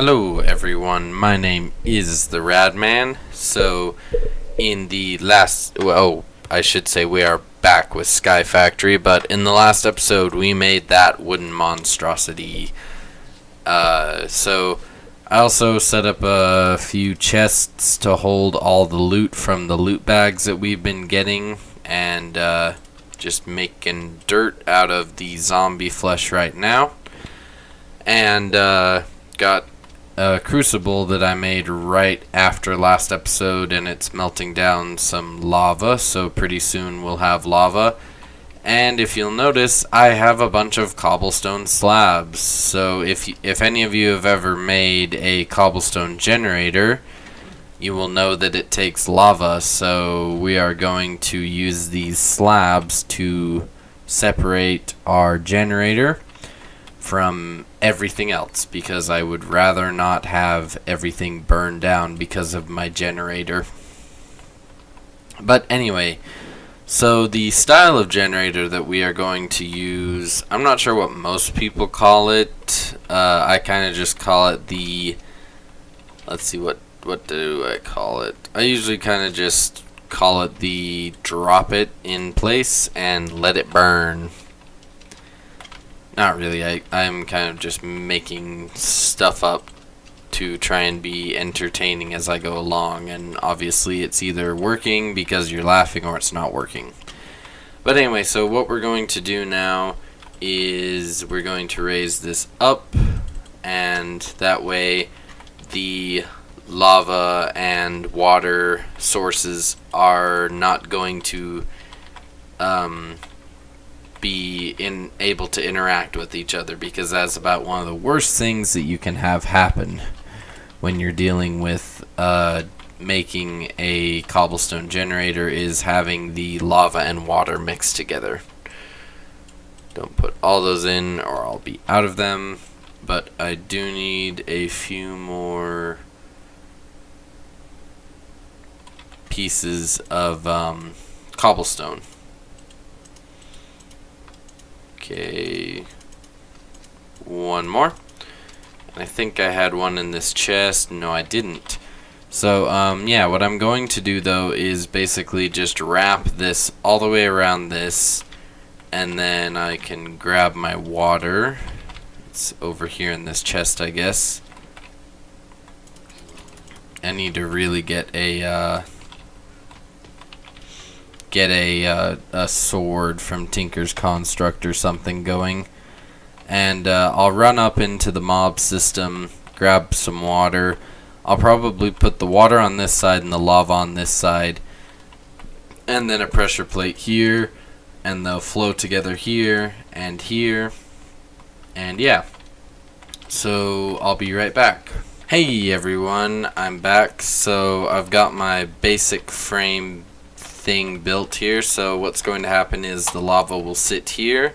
Hello everyone, my name is the Radman. So in the last, I should say we are back with Sky Factory, but in the last episode we made that wooden monstrosity. So I also set up a few chests to hold all the loot from the loot bags that we've been getting, and just making dirt out of the zombie flesh right now. And got a crucible that I made right after last episode, and it's melting down some lava, so pretty soon we'll have lava. And if you'll notice, I have a bunch of cobblestone slabs. So if any of you have ever made a cobblestone generator, you will know that it takes lava. So we are going to use these slabs to separate our generator from everything else, because I would rather not have everything burned down because of my generator. But anyway, so the style of generator that we are going to use, I'm not sure what most people call it. I kind of just call it the, let's see, what do I call it? I usually kind of just call it the drop it in place and let it burn. Not really, I'm kind of just making stuff up to try and be entertaining as I go along, and obviously it's either working because you're laughing or it's not working. But anyway, so what we're going to do now is we're going to raise this up, and that way the lava and water sources are not going to be able to interact with each other, because that's about one of the worst things that you can have happen when you're dealing with making a cobblestone generator, is having the lava and water mixed together. Don't put all those in or I'll be out of them, but I do need a few more pieces of cobblestone. Okay, one more. I think I had one in this chest. No, I didn't. So, yeah, what I'm going to do, though, is basically just wrap this all the way around this, and then I can grab my water. It's over here in this chest, I guess. I need to really get a sword from Tinker's Construct or something going. And I'll run up into the mob system, grab some water. I'll probably put the water on this side and the lava on this side, and then a pressure plate here, and they'll flow together here and here. And yeah, so I'll be right back. Hey everyone, I'm back. So I've got my basic frame thing built here. So what's going to happen is the lava will sit here,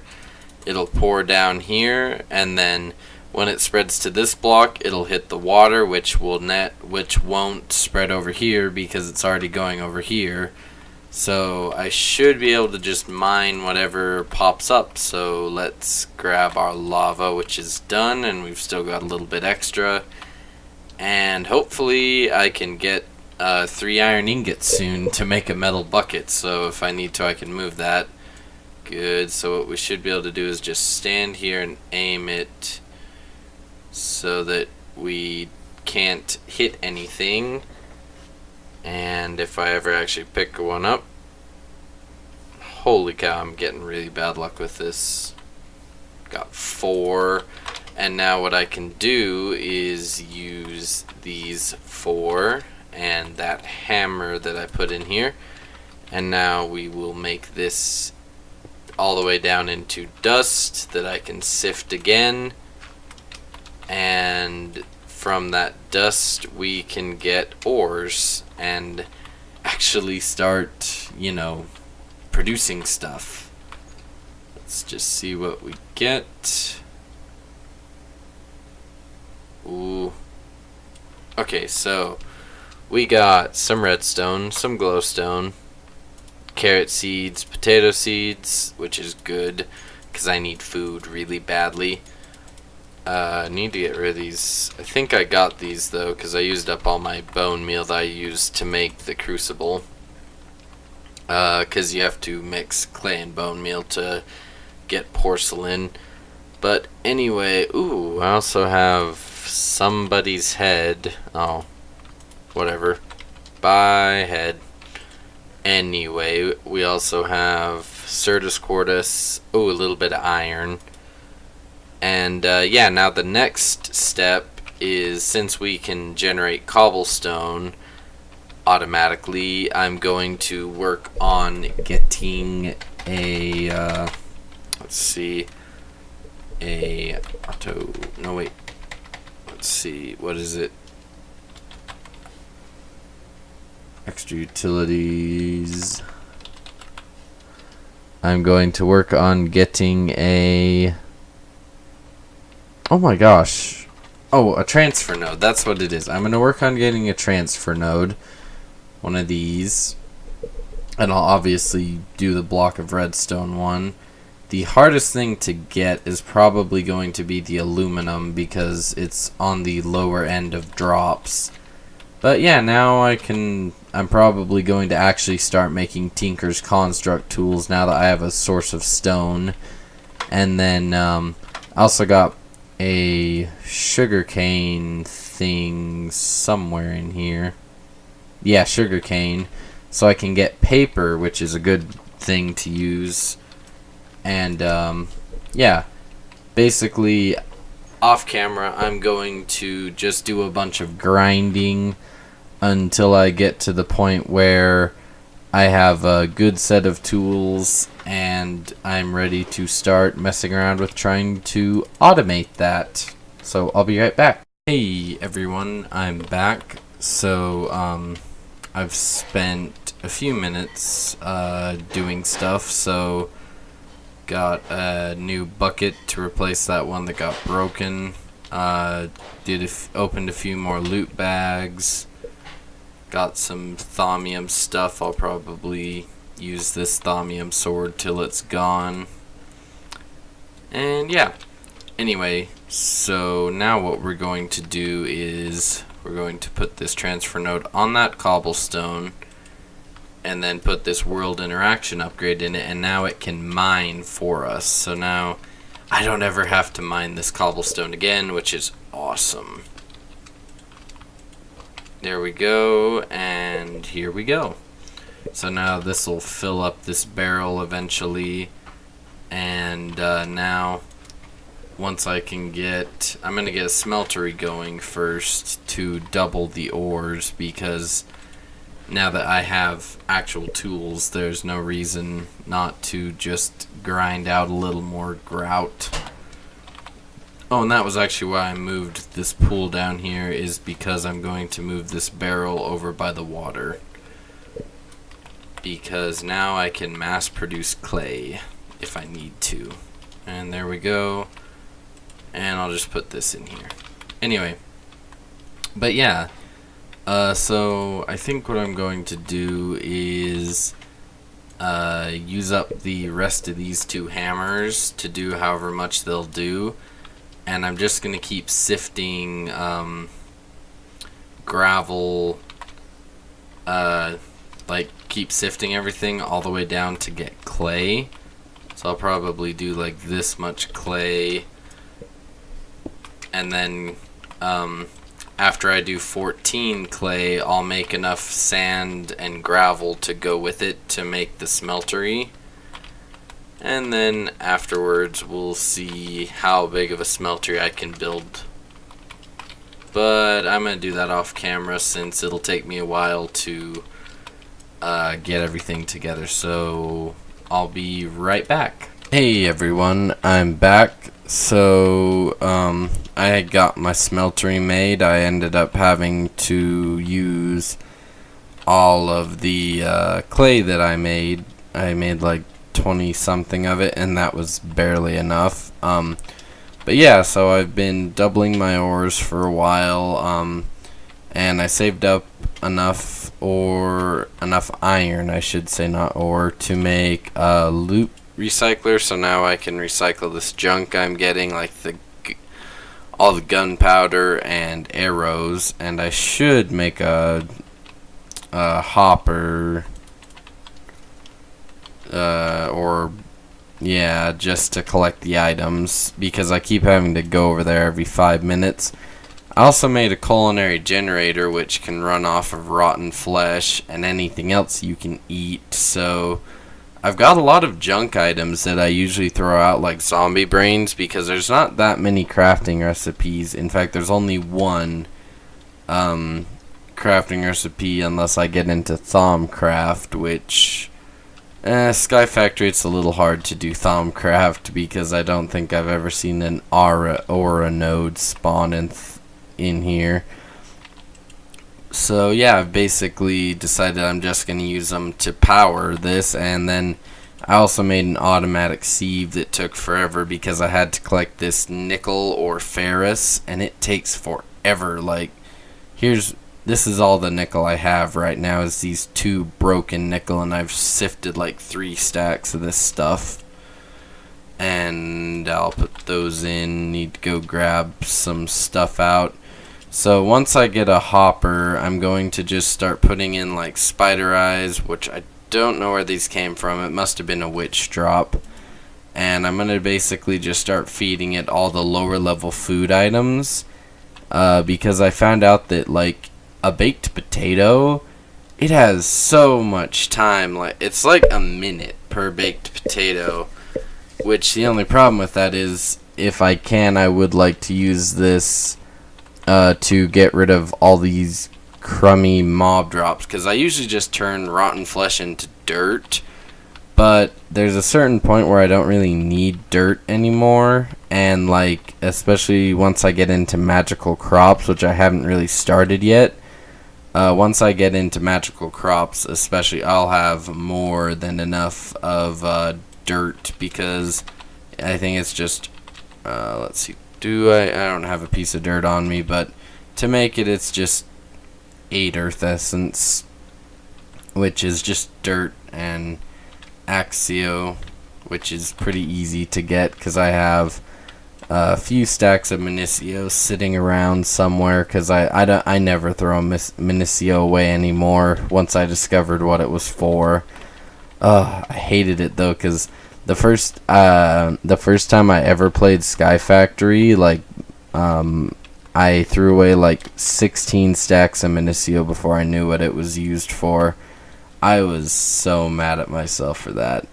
it'll pour down here, and then when it spreads to this block, it'll hit the water, which won't spread over here because it's already going over here. So I should be able to just mine whatever pops up. So let's grab our lava, which is done, and we've still got a little bit extra, and hopefully I can get 3 iron ingots soon to make a metal bucket. So if I need to, I can move that. Good. So what we should be able to do is just stand here and aim it so that we can't hit anything. And if I ever actually pick one up, holy cow, I'm getting really bad luck with this. Got 4. And now what I can do is use these 4 and that hammer that I put in here, and now we will make this all the way down into dust that I can sift again, and from that dust we can get ores and actually start, producing stuff. Let's just see what we get. Ooh. Okay, so we got some redstone, some glowstone, carrot seeds, potato seeds, which is good because I need food really badly. Need to get rid of these. I think I got these though, because I used up all my bone meal that I used to make the crucible. Because you have to mix clay and bone meal to get porcelain. But anyway, ooh, I also have somebody's head. Oh, whatever. Bye, head. Anyway, we also have Certus Quartus. Oh, a little bit of iron. And yeah, now the next step is, since we can generate cobblestone automatically, I'm going to work on getting a let's see, a auto, no wait, let's see, what is it, extra utilities. I'm going to work on getting a, oh my gosh, oh, a transfer node, that's what it is. I'm going to work on getting a transfer node, one of these, and I'll obviously do the block of redstone one. The hardest thing to get is probably going to be the aluminum, because it's on the lower end of drops. But yeah, now I'm probably going to actually start making Tinker's Construct tools now that I have a source of stone. And then I also got a sugarcane thing somewhere in here. Yeah, sugarcane. So I can get paper, which is a good thing to use. And yeah, basically off camera I'm going to just do a bunch of grinding until I get to the point where I have a good set of tools and I'm ready to start messing around with trying to automate that. So I'll be right back. Hey everyone, I'm back. So I've spent a few minutes doing stuff. So got a new bucket to replace that one that got broken. Opened a few more loot bags. Got some thaumium stuff. I'll probably use this thaumium sword till it's gone. And yeah. Anyway, so now what we're going to do is we're going to put this transfer node on that cobblestone and then put this world interaction upgrade in it, and now it can mine for us. So now I don't ever have to mine this cobblestone again, which is awesome. There we go, and here we go. So now this will fill up this barrel eventually, and now once I can get, I'm going to get a smeltery going first to double the ores, because now that I have actual tools, there's no reason not to just grind out a little more grout. Oh, and that was actually why I moved this pool down here, is because I'm going to move this barrel over by the water. Because now I can mass produce clay if I need to. And there we go. And I'll just put this in here. Anyway, but yeah. So I think what I'm going to do is use up the rest of these two hammers to do however much they'll do, and I'm just going to keep sifting gravel, like keep sifting everything all the way down to get clay. So I'll probably do like this much clay, and then after I do 14 clay, I'll make enough sand and gravel to go with it to make the smeltery. And then afterwards, we'll see how big of a smeltery I can build. But I'm going to do that off camera, since it'll take me a while to get everything together. So I'll be right back. Hey everyone, I'm back. So I got my smeltery made. I ended up having to use all of the clay that I made. I made like 20 something of it, and that was barely enough. But yeah, so I've been doubling my ores for a while, and I saved up enough iron, I should say, not ore, to make a loot recycler. So now I can recycle this junk I'm getting, like the all the gunpowder and arrows, and I should make a hopper, or yeah, just to collect the items, because I keep having to go over there every 5 minutes. I also made a culinary generator which can run off of rotten flesh and anything else you can eat, so I've got a lot of junk items that I usually throw out, like zombie brains, because there's not that many crafting recipes. In fact, there's only one crafting recipe unless I get into Thaumcraft, which Sky Factory, it's a little hard to do Thaumcraft because I don't think I've ever seen an aura node spawn in here. So yeah, I've basically decided I'm just going to use them to power this, and then I also made an automatic sieve that took forever because I had to collect this nickel or ferrous, and it takes forever. Like, this is all the nickel I have right now, is these 2 broken nickel, and I've sifted like 3 stacks of this stuff. And I'll put those in. Need to go grab some stuff out. So once I get a hopper, I'm going to just start putting in like spider eyes, which I don't know where these came from. It must have been a witch drop. And I'm going to basically just start feeding it all the lower level food items. Because I found out that like a baked potato, it has so much time. Like, it's like a minute per baked potato. Which the only problem with that is, if I can, I would like to use this to get rid of all these crummy mob drops, because I usually just turn rotten flesh into dirt, but there's a certain point where I don't really need dirt anymore, and like, especially once I get into magical crops, which I haven't really started yet. Once I get into magical crops especially, I'll have more than enough of dirt, because I think it's just let's see, I don't have a piece of dirt on me, but to make it, it's just 8 earth essence, which is just dirt, and axio, which is pretty easy to get because I have a few stacks of Minicio sitting around somewhere, because I never throw Minicio away anymore once I discovered what it was for. I hated it though, because the first time I ever played Sky Factory, like, I threw away like 16 stacks of Minicio before I knew what it was used for. I was so mad at myself for that.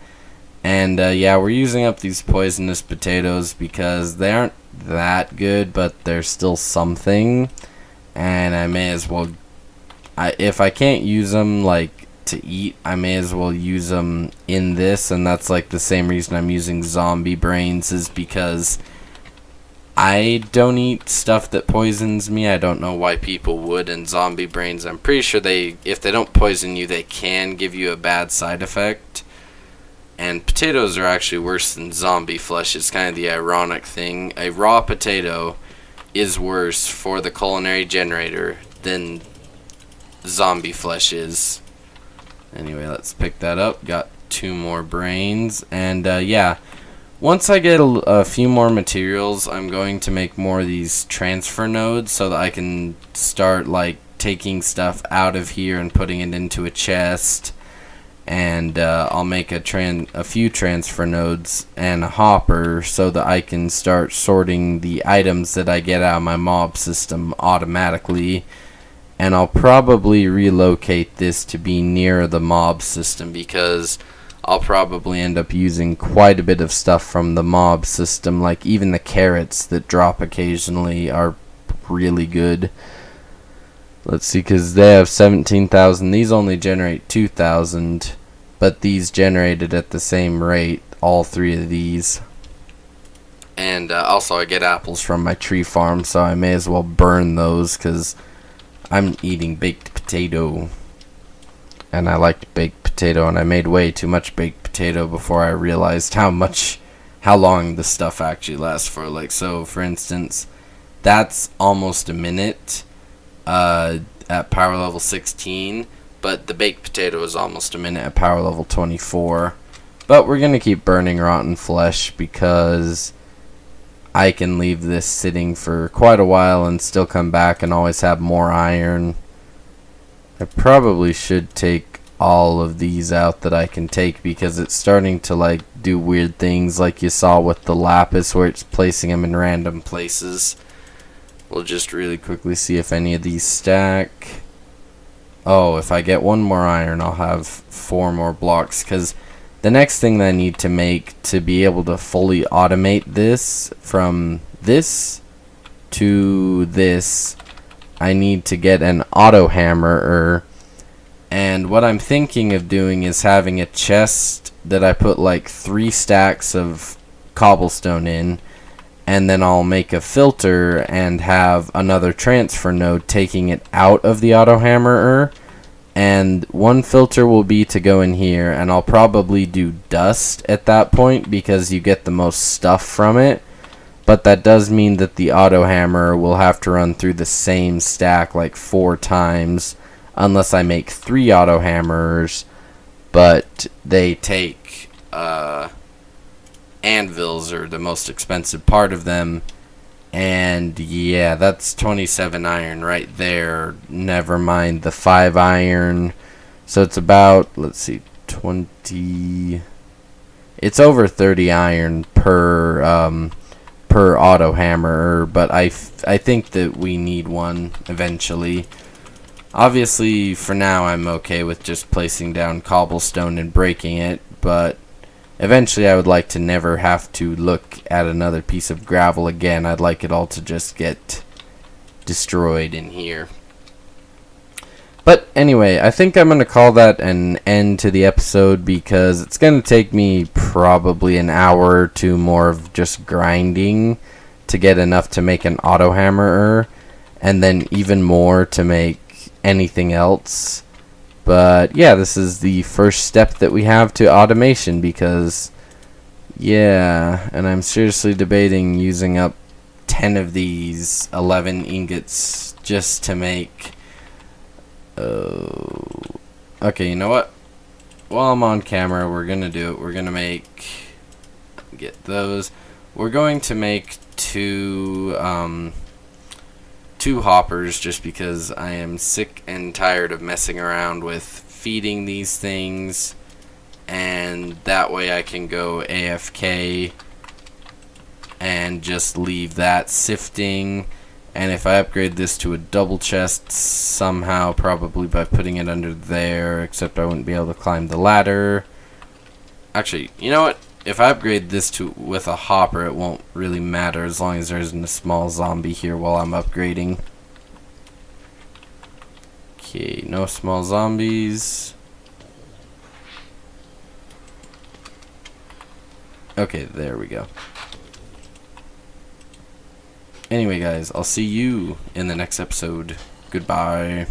And yeah, we're using up these poisonous potatoes because they aren't that good, but they're still something. And I may as well, if I can't use them like to eat, I may as well use them in this. And that's like the same reason I'm using zombie brains, is because I don't eat stuff that poisons me. I don't know why people would. And zombie brains, I'm pretty sure if they don't poison you, they can give you a bad side effect. And potatoes are actually worse than zombie flesh. It's kind of the ironic thing. A raw potato is worse for the culinary generator than zombie flesh is. Anyway, let's pick that up. Got 2 more brains. And yeah, once I get a few more materials, I'm going to make more of these transfer nodes so that I can start like taking stuff out of here and putting it into a chest. And I'll make a few transfer nodes and a hopper so that I can start sorting the items that I get out of my mob system automatically. And I'll probably relocate this to be near the mob system, because I'll probably end up using quite a bit of stuff from the mob system. Like, even the carrots that drop occasionally are really good. Let's see, because they have 17,000. These only generate 2,000, but these generated at the same rate, all 3 of these. And also I get apples from my tree farm, so I may as well burn those, because I'm eating baked potato. And I like baked potato, and I made way too much baked potato before I realized how long the stuff actually lasts for. Like, so for instance, that's almost a minute at power level 16, but the baked potato is almost a minute at power level 24. But we're gonna keep burning rotten flesh because I can leave this sitting for quite a while and still come back and always have more iron. I probably should take all of these out that I can take, because it's starting to like do weird things like you saw with the lapis where it's placing them in random places. We'll just really quickly see if any of these stack. Oh, if I get one more iron, I'll have 4 more blocks, because the next thing that I need to make to be able to fully automate this, from this to this, I need to get an auto hammerer. And what I'm thinking of doing is having a chest that I put like 3 stacks of cobblestone in, and then I'll make a filter and have another transfer node taking it out of the auto hammerer. And one filter will be to go in here, and I'll probably do dust at that point because you get the most stuff from it. But that does mean that the auto hammerer will have to run through the same stack like 4 times, unless I make 3 auto hammerers, but they take anvils are the most expensive part of them. And yeah, that's 27 iron right there. Never mind the 5 iron. So it's about, let's see, 20. It's over 30 iron per auto hammer, but I think that we need one eventually. Obviously, for now, I'm okay with just placing down cobblestone and breaking it, but eventually I would like to never have to look at another piece of gravel again. I'd like it all to just get destroyed in here. But anyway, I think I'm going to call that an end to the episode, because it's going to take me probably an hour or 2 more of just grinding to get enough to make an auto hammerer, and then even more to make anything else. But yeah, this is the first step that we have to automation, because yeah, and I'm seriously debating using up 10 of these 11 ingots just to make okay, you know what, while I'm on camera, we're gonna do it. We're gonna get those. We're going to make 2 hoppers, just because I am sick and tired of messing around with feeding these things, and that way I can go AFK and just leave that sifting. And if I upgrade this to a double chest somehow, probably by putting it under there, except I wouldn't be able to climb the ladder. Actually, you know what? If I upgrade this to with a hopper, it won't really matter as long as there isn't a small zombie here while I'm upgrading. Okay, no small zombies. Okay, there we go. Anyway, guys, I'll see you in the next episode. Goodbye.